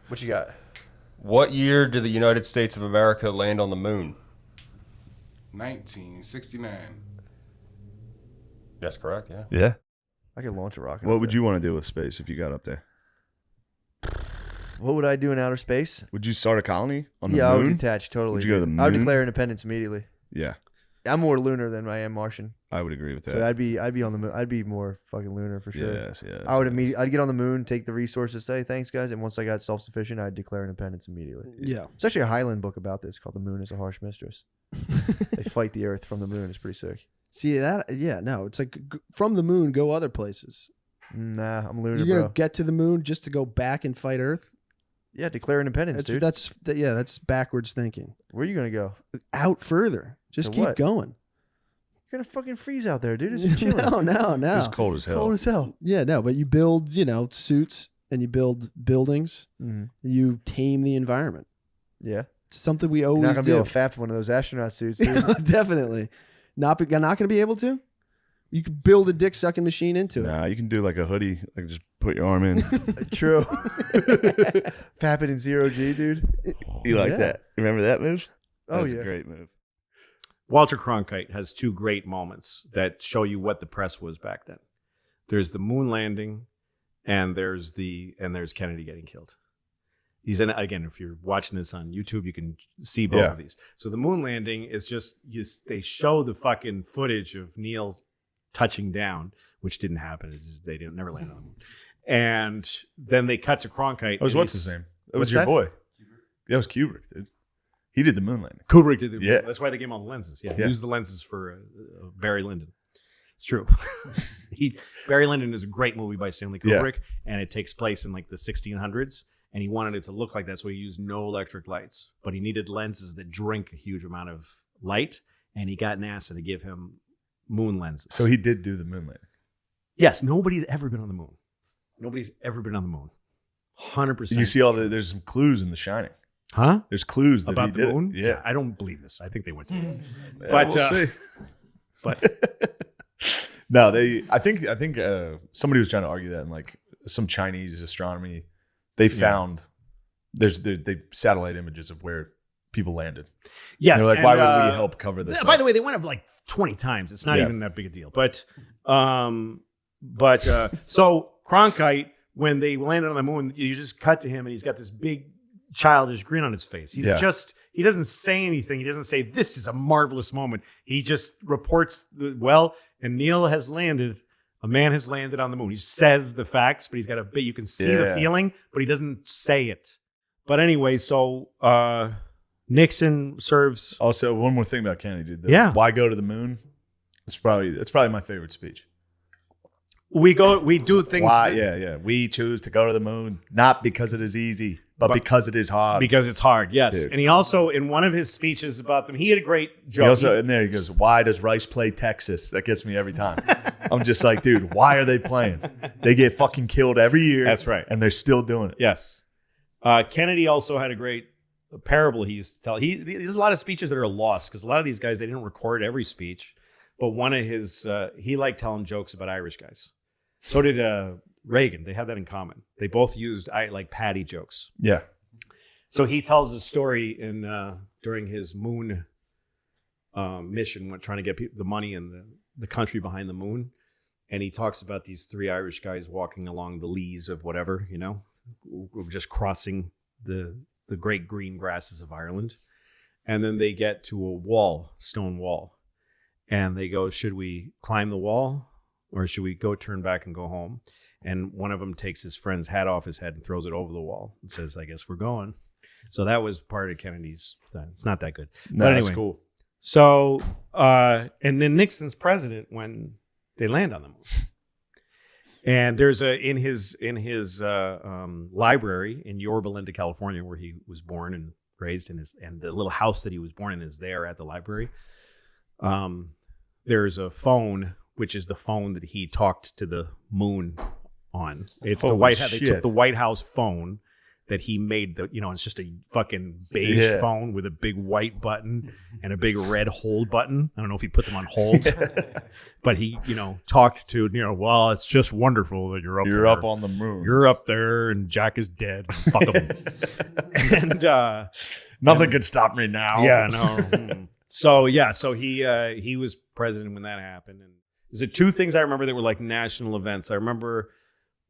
What you got? What year did the United States of America land on the moon? 1969. That's correct, yeah. Yeah. I could launch a rocket. What would you want to do with space if you got up there? What would I do in outer space? Would you start a colony on the Yeah, moon? I would detach totally. Would you go to the I would moon? declare independence immediately. Yeah, I'm more lunar than I am Martian, I would agree with that. so I'd be on the moon. I'd be more fucking lunar for sure. Yes. I would I'd get on the moon, take the resources, say thanks guys, and once I got self-sufficient, I'd declare independence immediately. Yeah. It's actually a Highland book about this called "The Moon is a Harsh Mistress." They fight the Earth from the moon. It's pretty sick. See that? Yeah, no. It's like from the moon, go other places. Nah, I'm lunar, You're gonna bro. get to the moon just to go back and fight Earth. Yeah, declare independence, dude. That's backwards thinking. Where are you gonna go? Out further. Just To keep what? going. You're gonna fucking freeze out there, dude. It's chilling. No. It's cold as hell. Cold as hell. Yeah, no. But you build, suits and you build buildings. Mm-hmm. And you tame the environment. Yeah. It's something we You're always not gonna be do. able to fap one of those astronaut suits, dude. Definitely. Not gonna be able to. You could build a dick sucking machine into it. Nah, you can do like a hoodie. Like just put your arm in. True. Fap it in 0G, dude. You like Yeah. that? Remember that move? Oh, That's yeah. a great move. Walter Cronkite has two great moments that show you what the press was back then. There's the moon landing, and there's Kennedy getting killed. He's in, again, if you're watching this on YouTube, you can see both of these. So the moon landing is just they show the fucking footage of Neil touching down, which didn't happen. They didn't never land on the moon. And then they cut to Cronkite. That was what's his name? That was your boy. That was Kubrick, dude. He did the moon landing. Kubrick did the Yeah. That's why they gave him all the lenses. Yeah, Yeah. he used the lenses for Barry Lyndon. It's true. Barry Lyndon is a great movie by Stanley Kubrick, and it takes place in like the 1600s. And he wanted it to look like that, so he used no electric lights. But he needed lenses that drink a huge amount of light, and he got NASA to give him moon lenses. So he did do the moon landing. Yes, nobody's ever been on the moon. Nobody's ever been on the moon. 100%. You see there's some clues in The Shining. Huh? There's clues that About he the did it. moon? Yeah. I don't believe this. I think they went to it. Yeah, But, we'll see. But No, I think somebody was trying to argue that in like some Chinese astronomy, they found they satellite images of where people landed. yes. And they're like, and, why would we help cover this? By up? the way, they went up like 20 times. It's not Yeah. even that big a deal. But so Cronkite, when they landed on the moon, you just cut to him and he's got this big childish grin on his face. He doesn't say anything. He doesn't say, this is a marvelous moment. He just reports, and Neil has landed. A man has landed on the moon. He says the facts, but he's got a bit. You can see the feeling, but he doesn't say it. But anyway, so Nixon serves. Also, one more thing about Kennedy, dude. Why go to the moon? It's probably my favorite speech. We do things. Why? Yeah. We choose to go to the moon, not because it is easy, but because it is hard. Because it's hard, yes. Dude. And he also, in one of his speeches about them, he had a great joke. He also in there he goes, "Why does Rice play Texas?" That gets me every time. I'm just like, dude, why are they playing? They get fucking killed every year. That's right. And they're still doing it. Yes. Kennedy also had a great parable he used to tell. There's a lot of speeches that are lost because a lot of these guys, they didn't record every speech. But one of his, he liked telling jokes about Irish guys. So did Reagan. They had that in common. They both used like Patty jokes. Yeah. So he tells a story during his moon mission, when trying to get the money and the country behind the moon. And he talks about these three Irish guys walking along the leas of whatever, just crossing the great green grasses of Ireland. And then they get to a stone wall. And they go, should we climb the wall or should we go turn back and go home? And one of them takes his friend's hat off his head and throws it over the wall and says, I guess we're going. So that was part of Kennedy's thing. It's not that good. No, but anyway, that's cool. So, and then Nixon's president when they land on the moon. And there's in his library in Yorba Linda, California, where he was born and raised, and the little house that he was born in is there at the library. There's a phone, which is the phone that he talked to the moon on. It's the White House. They took the White House phone that he made it's just a fucking beige phone with a big white button and a big red hold button. I don't know if he put them on hold, but he, talked to, well, it's just wonderful that you're up there. You're up on the moon. You're up there and Jack is dead. Fuck him. And nothing could stop me now. Yeah, no. So he was president when that happened. And there's two things I remember that were like national events. I remember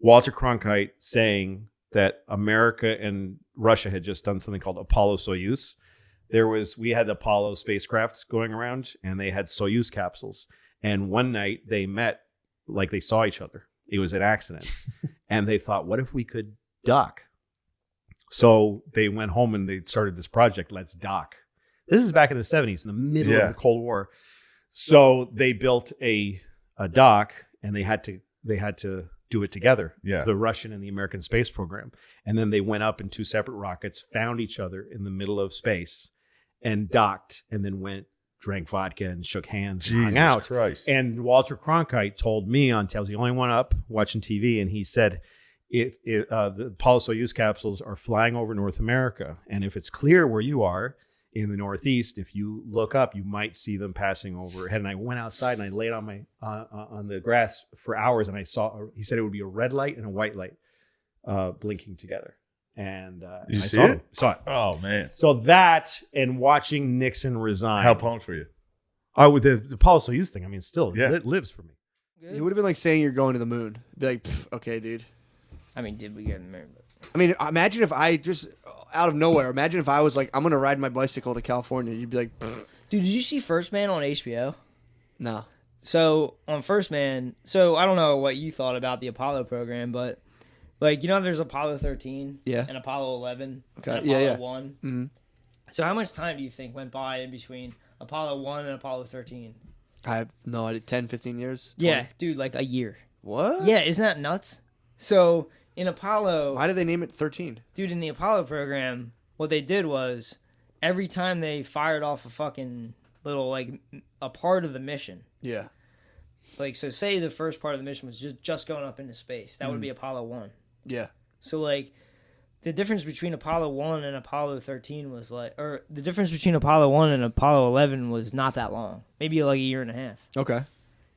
Walter Cronkite saying that America and Russia had just done something called Apollo-Soyuz. We had the Apollo spacecraft going around, and they had Soyuz capsules. And one night they met, like they saw each other. It was an accident. And they thought, what if we could dock? So they went home and they started this project, Let's Dock. This is back in the 70s, in the middle of the Cold War. So they built a dock, and they had to do it together. Yeah. The Russian and the American space program. And then they went up in two separate rockets, found each other in the middle of space, and docked, and then drank vodka and shook hands and hung out. Christ. And Walter Cronkite told me on TV, I was the only one up watching TV, and he said, if the Apollo-Soyuz capsules are flying over North America, and if it's clear where you are in the Northeast, if you look up, you might see them passing overhead. And I went outside and I laid on on the grass for hours, and he said it would be a red light and a white light blinking together. And you I see saw it? them. Saw it. Oh man! So that and watching Nixon resign. How pumped were you? Oh, with the Apollo-Soyuz thing. I mean, still, it lives for me. It would have been like saying you're going to the moon. Be like, okay, dude. I mean, did we get in the moon? I mean, imagine if I just out of nowhere. Imagine if I was like, I'm gonna ride my bicycle to California. You'd be like, dude, did you see First Man on HBO? No. So on First Man, I don't know what you thought about the Apollo program, but like there's Apollo 13, and Apollo 11, and Apollo 1. Mm-hmm. So how much time do you think went by in between Apollo 1 and Apollo 13? I have no idea. 10, 15 years. 20? Yeah, dude, like a year. What? Yeah, isn't that nuts? So in Apollo, why did they name it 13? Dude, in the Apollo program, what they did was every time they fired off a fucking little, like, a part of the mission. Yeah. Like, so say the first part of the mission was just going up into space. That would be Apollo 1. Yeah. So, like, the difference between Apollo 1 and Apollo 13 was, like, or the difference between Apollo 1 and Apollo 11 was not that long. Maybe, like, a year and a half. Okay.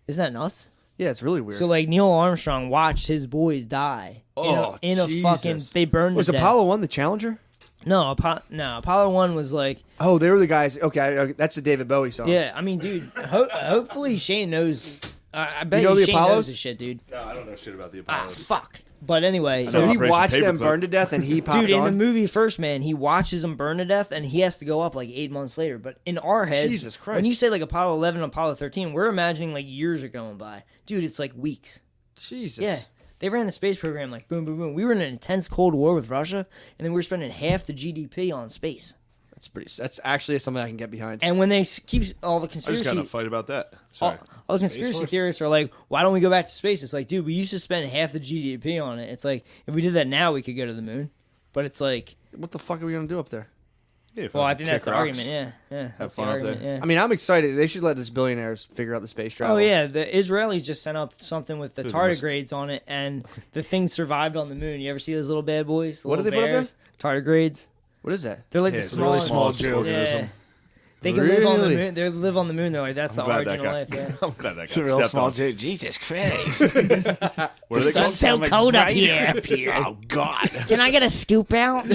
Isn't that nuts? Yeah, it's really weird. So, like, Neil Armstrong watched his boys die. In a fucking... They burned Was to death. Apollo 1 the Challenger? No, Apollo 1 was like... Oh, they were the guys... Okay, that's a David Bowie song. Yeah, I mean, dude, hopefully Shane knows... I bet you know the Shane Apollos? knows this shit, dude. No, I don't know shit about the Apollos. Fuck. But anyway... So he Operation watched them Paperclip. burn to death and he popped Dude, in on? the movie First Man, he watches them burn to death and he has to go up like 8 months later. But in our heads, Jesus Christ. when you say like Apollo 11 and Apollo 13, we're imagining like years are going by. Dude, it's like weeks. Jesus. Yeah. They ran the space program like boom, boom, boom. We were in an intense Cold War with Russia, and then we were spending half the GDP on space. That's actually something I can get behind. And when they keep all the I just conspiracy... got in a fight about that. Sorry. All the conspiracy theorists are like, why don't we go back to space? It's like, dude, we used to spend half the GDP on it. It's like, if we did that now, we could go to the moon. But it's like... What the fuck are we going to do up there? Yeah, Well, I think that's the rocks. argument, yeah. That's the fun up argument, there. yeah. I mean, I'm excited. They should let this billionaires figure out the space travel. Oh, yeah, the Israelis just sent up something with the tardigrades on it, and the thing survived on the moon. You ever see those little bad boys? What Little did they put up bears? Tardigrades. What is that? They're like Yeah, the it's a really smallest... small organism. Yeah. They can live on the Really? moon. They live on the moon. They're like, that's the glad origin that of guy. life, yeah. I'm glad that It's a got real stepped small on. J. Jesus Christ. What are they sun's called? so cold up here. Up here. Oh, God. Can I get a scoop out?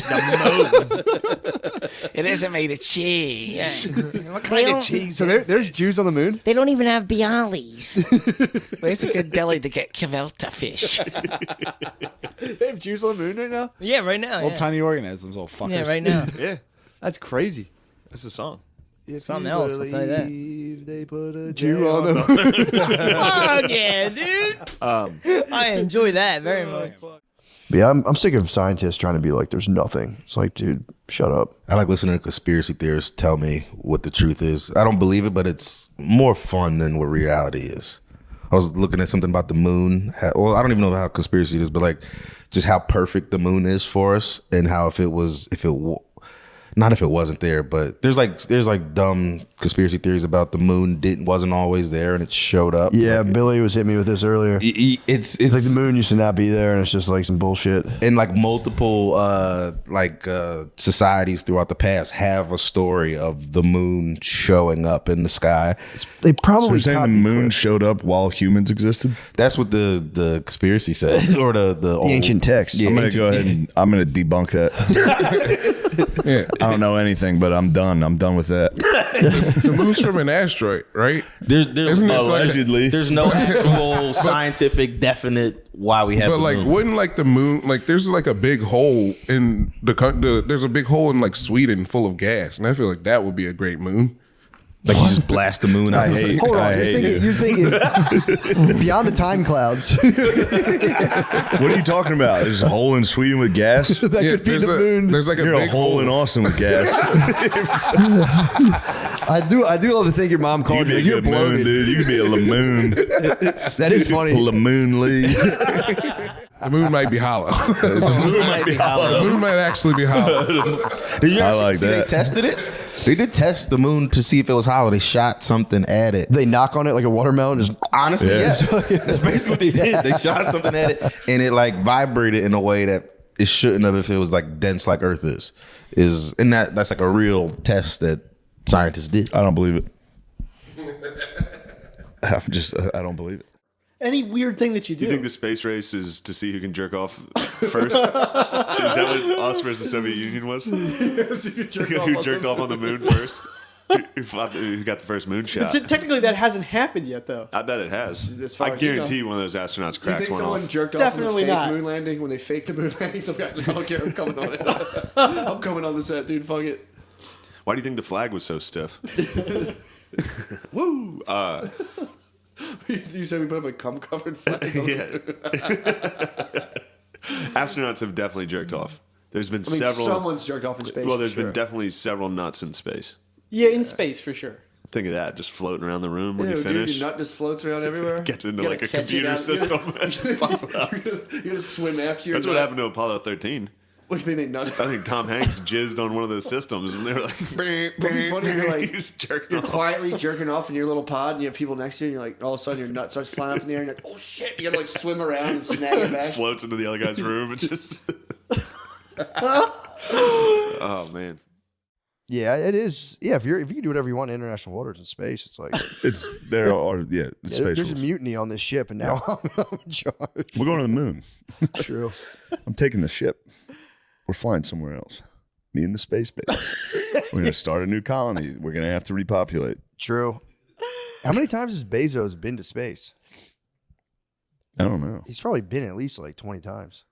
It isn't made of cheese. What They kind don't- of cheese So is there's this? Jews on the moon? They don't even have Bialys. Where's a good deli to get Cavelta fish? They have Jews on the moon right now? Yeah, right now. Little Yeah, tiny organisms, little fuckers. yeah right now. Yeah, That's crazy. that's a song. Something else, I'll tell you that. They put a Jew on the moon. Fuck yeah, dude. I enjoy that very much. But yeah, I'm sick of scientists trying to be like, there's nothing. It's like, dude, shut up. I like listening to conspiracy theorists tell me what the truth is. I don't believe it, but it's more fun than what reality is. I was looking at something about the moon. Well, I don't even know how conspiracy it is, but like just how perfect the moon is for us, and how if it Not if it wasn't there, but there's like dumb conspiracy theories about the moon wasn't always there and it showed up. Yeah, Like, Billy was hitting me with this earlier. it's It's like the moon used to not be there, and it's just like some bullshit. and like multiple societies throughout the past have a story of the moon showing up in the sky. They So probably you're saying the copied moon showed up while humans existed? That's what the conspiracy said, or the old, ancient text. Yeah, I'm gonna ancient- go ahead and I'm gonna debunk that. Yeah. I don't know anything, but I'm done. I'm done with that. The moon's from an asteroid, right? There's Isn't it like- Allegedly. there's no actual scientific definite why we have But the like, moon. wouldn't like the moon, like there's like a big hole in there's a big hole in like Sweden full of gas, and I feel like that would be a great moon. Like you just blast the moon out. Hold on, you're thinking beyond the time clouds. What are you talking about? There's a hole in Sweden with gas. That could be there's the a, moon. There's like a You're big a hole in Austin with gas. I do love to think your mom You called could you. be a You're good moon, bloated. dude. You could be a Lamoon. That is funny. Lamoon Lee. The moon might be hollow. might be hollow. The moon might actually be hollow. Did you I ever like see that. they tested it? They did test the moon to see if it was hollow. They shot something at it. They knock on it like a watermelon. Just Honestly, Yeah. yeah. That's basically what they did. They shot something at it, and it like vibrated in a way that it shouldn't have if it was like dense like Earth is. And that's like a real test that scientists did. I don't believe it. I don't believe it. Any weird thing that you do. Do you think the space race is to see who can jerk off first? Is that what us versus the Soviet Union was? Who jerked off on the moon first? Who got the first moon shot? Technically, that hasn't happened yet, though. I bet it has. As far I as you know. guarantee one of those astronauts You cracked think one someone off. jerked off Definitely on the fake not. moon landing when they faked the moon landing? Some guys like, I don't care, I'm coming on it. I'm coming on the set, dude. Fuck it. Why do you think the flag was so stiff? Woo! You said we put up a cum-covered flag. Yeah. Astronauts have definitely jerked off. There's been I mean, several. someone's jerked off in space. Well, there's for sure. been definitely several nuts in space. Yeah, in space for sure. Think of that, just floating around the room when Ew, you dude, finish. your nut just floats around everywhere. Gets into You like a gotta catch it computer out. system. You're gonna swim after your That's what nut. happened to Apollo 13. Like they didn't nut. I think Tom Hanks jizzed on one of those systems, and they were like, It'd be funny if you're like, he's jerking you're off. quietly jerking off in your little pod, and you have people next to you, and you're like, all of a sudden your nut starts flying up in the air, and you're like, oh shit! You gotta like swim around and snag it back. Floats into the other guy's room and just. Oh man. yeah, it is. Yeah, if you can do whatever you want in international waters in space, it's like It's there are it's yeah, space there's a rules. mutiny on this ship, and now I'm in charge. We're going to the moon. True. I'm taking the ship. We're flying somewhere else. Me and the space base. We're gonna start a new colony. We're gonna have to repopulate. True. How many times has Bezos been to space? I don't know. He's probably been at least like 20 times.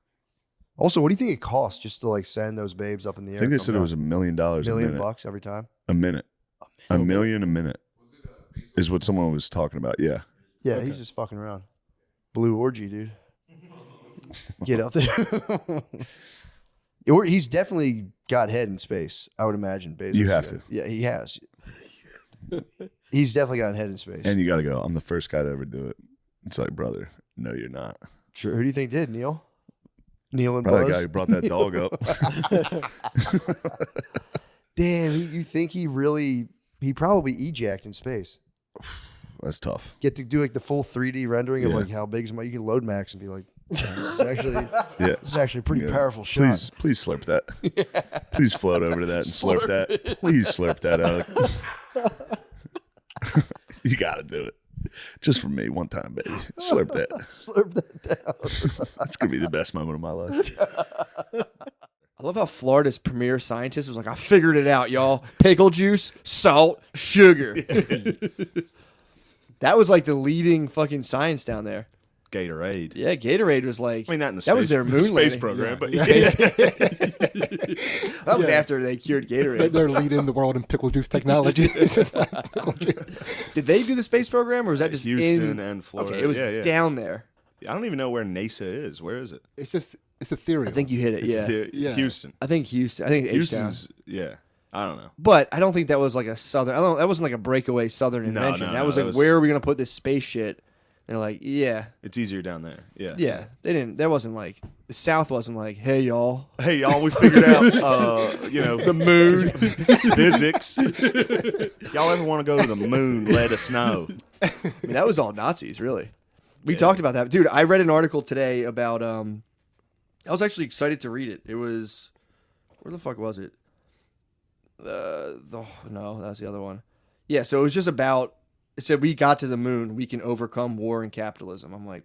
Also, what do you think it costs just to like send those babes up in the air? I think they come said it down? was $1 million a million minute. bucks every time. A minute. A million a minute. Is what someone was talking about. Yeah. Yeah, he's just fucking around. Blue orgy, dude. Get out there. Or he's definitely got head in space. I would imagine. Bezos. You have to. Yeah, he has. He's definitely got head in space. And you got to go. I'm the first guy to ever do it. It's like, brother, no, you're not. True. Who do you think did? Neil? Neil and Probably the Buzz? guy who brought that dog up. Damn, you think he probably ejacked in space. That's tough. Get to do like the full 3D rendering of Yeah. like how big is my. You can load max and be like, "Damn, Yeah. this is actually a pretty Yeah. powerful shot. Please slurp that. Please float over to that and slurp that. Please slurp that out. You got to do it. Just for me, one time, baby. Slurp that. Slurp that down. That's going to be the best moment of my life. I love how Florida's premier scientist was like, I figured it out, y'all. Pickle juice, salt, sugar. That was like the leading fucking science down there. Gatorade. Yeah, Gatorade was like, I mean, not in the that was space- their moon space landing. program, but yeah. That was after they cured Gatorade. They're leading the world in pickle juice technology. It's just like pickle juice. Did they do the space program, or was that just Houston in and Florida. Okay, it was Yeah. down there. I don't even know where NASA is. Where is it? It's a theory. I think you hit it. It's Yeah, the- Houston. I think Houston. I think H-Town. Houston's. Yeah. I don't know. But I don't think that was like a southern. That wasn't like a breakaway southern invention. no, that was that like, was- where are we gonna put this space shit? And they're like, yeah, It's easier down there. Yeah. yeah. They didn't. That wasn't like the South wasn't like, hey y'all, Hey y'all, we figured out the moon, physics. Y'all ever want to go to the moon? Let us know. I mean, that was all Nazis, really. We talked about that, dude. I read an article today about. I was actually excited to read it. It was, where the fuck was it? No, that was the other one. Yeah, so it was just about. It said we got to the moon, we can overcome war and capitalism. I'm like,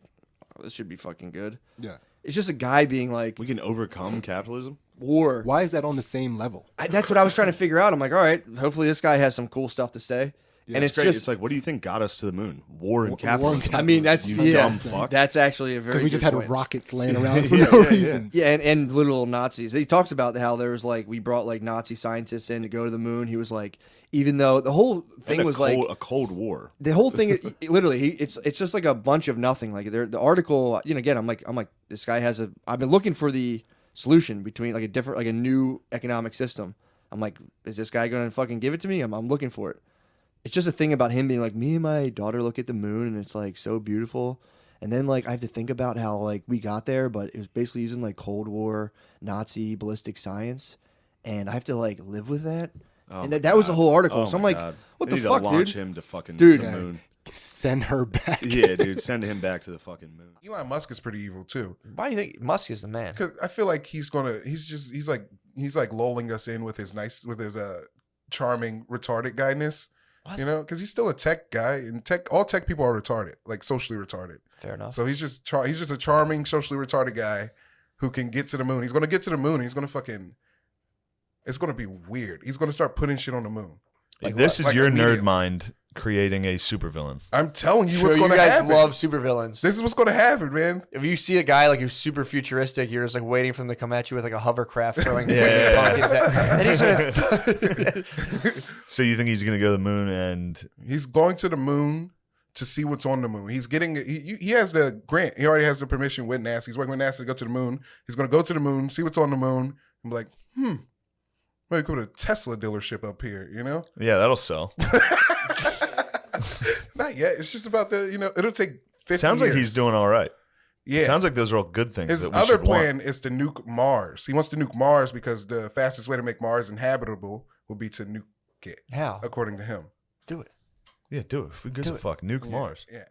oh, this should be fucking good. Yeah. It's just a guy being like, We can overcome capitalism. war. Why is that on the same level? That's what I was trying to figure out. I'm like, all right, hopefully this guy has some cool stuff to say. And it's Great. just, It's like, what do you think got us to the moon? War and capitalism. I mean, that's you dumb fuck. That's actually a very Because we just had good point. rockets laying around for no reason. Yeah, and little Nazis. He talks about how there was like we brought like Nazi scientists in to go to the moon. He was like, even though the whole thing was like a Cold War. the whole thing, literally, it's just like a bunch of nothing. Like the article, again, I'm like, this guy has a. I've been looking for the solution between like a new economic system. I'm like, is this guy gonna fucking give it to me? I'm looking for it. It's just a thing about him being like, me and my daughter look at the moon and it's like so beautiful. And then like I have to think about how like we got there, but it was basically using like Cold War, Nazi, ballistic science. And I have to like live with that. Oh and that was the whole article. Oh so I'm my like, God. what They the need fuck, to launch dude? him to fucking Dude. the moon. Send her back. Yeah, dude, send him back to the fucking moon. Elon Musk is pretty evil too. Why do you think Musk is the man? Because I feel like he's like lulling us in with his charming retarded guyness. What? You know, because he's still a tech guy, and all tech people are retarded, like socially retarded. Fair enough. So he's just a charming, socially retarded guy who can get to the moon. He's going to get to the moon. And he's going to fucking. It's going to be weird. He's going to start putting shit on the moon. Like this what? is your Immediately. nerd mind creating a supervillain. I'm telling you Sure, what's you going to guys happen. love supervillains. This is what's going to happen, man. If you see a guy like who's super futuristic, you're just like waiting for him to come at you with like a hovercraft throwing. Yeah. And he's gonna. So you think he's gonna go to the moon and He's going to the moon to see what's on the moon. He's getting he has the grant. He already has the permission with NASA. He's working with NASA to go to the moon. He's going to go to the moon, see what's on the moon, and be like, maybe go to a Tesla dealership up here. You know, yeah, that'll sell. not yet. It's just about it'll take 50 Sounds years. like he's doing all right. Yeah. Sounds like those are all good things. His that we other should want. plan is to nuke Mars. He wants to nuke Mars because the fastest way to make Mars inhabitable will be to nuke it. How? According to him. Do it. Yeah, do it. Who gives a fuck? Nuke Mars. Yeah.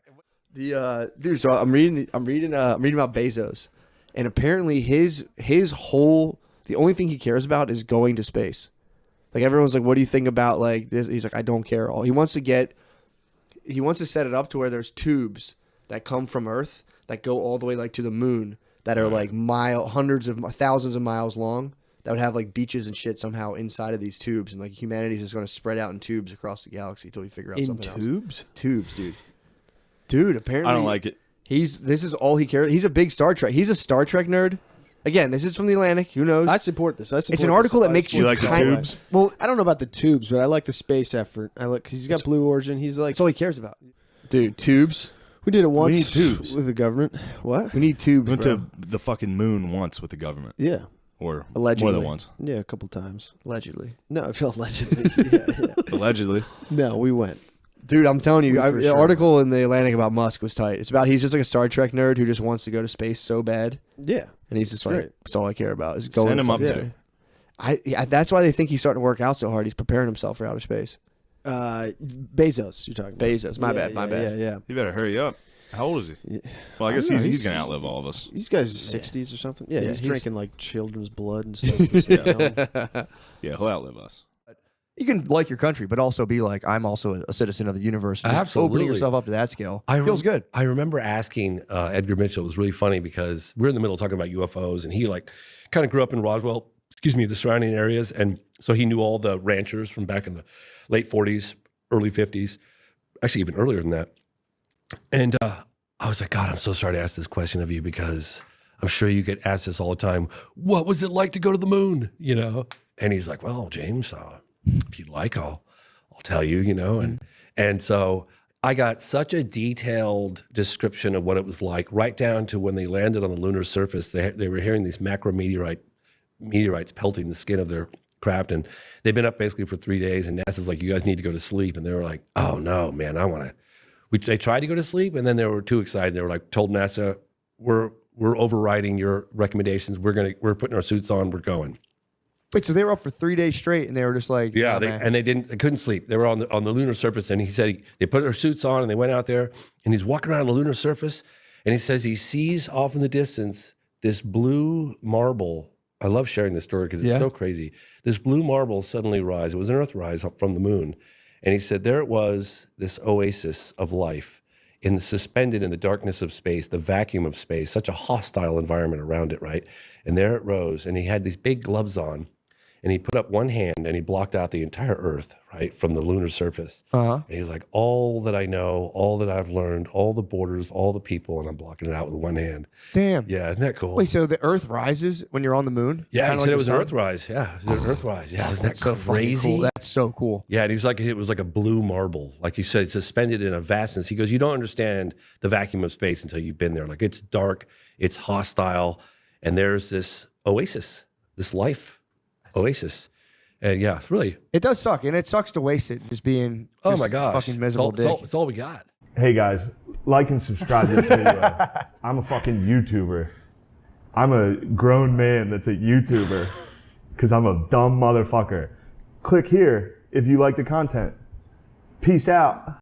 The dude. So I'm reading about Bezos, and apparently his whole the only thing he cares about is going to space. Like everyone's like, what do you think about like this? He's like, I don't care. All he wants to set it up to where there's tubes that come from Earth that go all the way like to the moon that are like thousands of miles long. That would have like beaches and shit somehow inside of these tubes, and like humanity's just going to spread out in tubes across the galaxy until we figure out something else. Tubes, dude. Dude, apparently I don't like it. This is all he cares. He's a big Star Trek. He's a Star Trek nerd. Again, this is from the Atlantic. Who knows? I support this. It's an article that makes you like the kind tubes? Well, I don't know about the tubes, but I like the space effort. I like because he's got Blue Origin. He's like that's all he cares about. Dude, tubes. we did it once need tubes. with the government. What? We need tubes. We went Bro. to the fucking moon once with the government, Yeah, or Allegedly. more than once. yeah, a couple times. Allegedly. No, I feel allegedly. yeah. Allegedly. No, we went. Dude, I'm telling you, For the sure. article in the Atlantic about Musk was tight. It's about he's just like a Star Trek nerd who just wants to go to space so bad, Yeah, and he's just like, great. that's all I care about is going. Send him to up fucking there. space. That's why they think he's starting to work out so hard. He's preparing himself for outer space. Bezos. You're talking about. Bezos. My bad. Yeah. You better hurry up. How old is he? Yeah. Well, I guess I don't know, he's gonna outlive all of us. These guys are 60s or something. Yeah, Yeah, he's he's- drinking like children's blood and stuff. to sit down. Yeah, he'll outlive us. You can like your country, but also be like, I'm also a citizen of the universe. Just Absolutely. Opening yourself up to that scale I feels good. I remember asking Edgar Mitchell. It was really funny because we're in the middle of talking about UFOs, and he like kind of grew up in Roswell, the surrounding areas, and so he knew all the ranchers from back in the late 40s, early 50s, actually even earlier than that. And I was like, God, I'm so sorry to ask this question of you because I'm sure you get asked this all the time. What was it like to go to the moon? You know? And he's like, well, James, if you'd like, I'll tell you, you know? And so I got such a detailed description of what it was like, right down to when they landed on the lunar surface. They were hearing these meteorites pelting the skin of their craft, and they've been up basically for 3 days, and NASA's like, you guys need to go to sleep. And they were like, oh no, man, they tried to go to sleep, and then they were too excited. They were like, told NASA, we're we're overriding your recommendations. We're putting our suits on. We're going. Wait, so they were up for 3 days straight, and they were just like, Yeah, nah, man. they couldn't sleep. They were on the lunar surface, and he said they put their suits on, and they went out there, and he's walking around the lunar surface, and he says he sees off in the distance this blue marble. I love sharing this story because it's so crazy. This blue marble suddenly rise. It was an Earthrise up from the moon, and he said there it was, this oasis of life, suspended in the darkness of space, the vacuum of space, such a hostile environment around it, right? And there it rose, and he had these big gloves on. And he put up one hand and he blocked out the entire Earth, right, from the lunar surface. And he's like, all that I know, all that I've learned, all the borders, all the people, and I'm blocking it out with one hand. Damn. Yeah, isn't that cool? Wait, so the Earth rises when you're on the moon? Yeah, Kinda he said like it was the an sun? Earthrise. Yeah, it was an Earthrise. Yeah, isn't that That's so fucking crazy? cool. That's so cool. Yeah, and he was like, it was like a blue marble. Like you said, suspended in a vastness. He goes, you don't understand the vacuum of space until you've been there. Like it's dark, it's hostile, and there's this oasis, this life oasis. And yeah, really. It does suck, and it sucks to waste it just being Oh just my gosh. fucking miserable It's all, dick. it's all we got. Hey guys, like and subscribe to this video. I'm a fucking YouTuber. I'm a grown man that's a YouTuber because I'm a dumb motherfucker. Click here if you like the content. Peace out.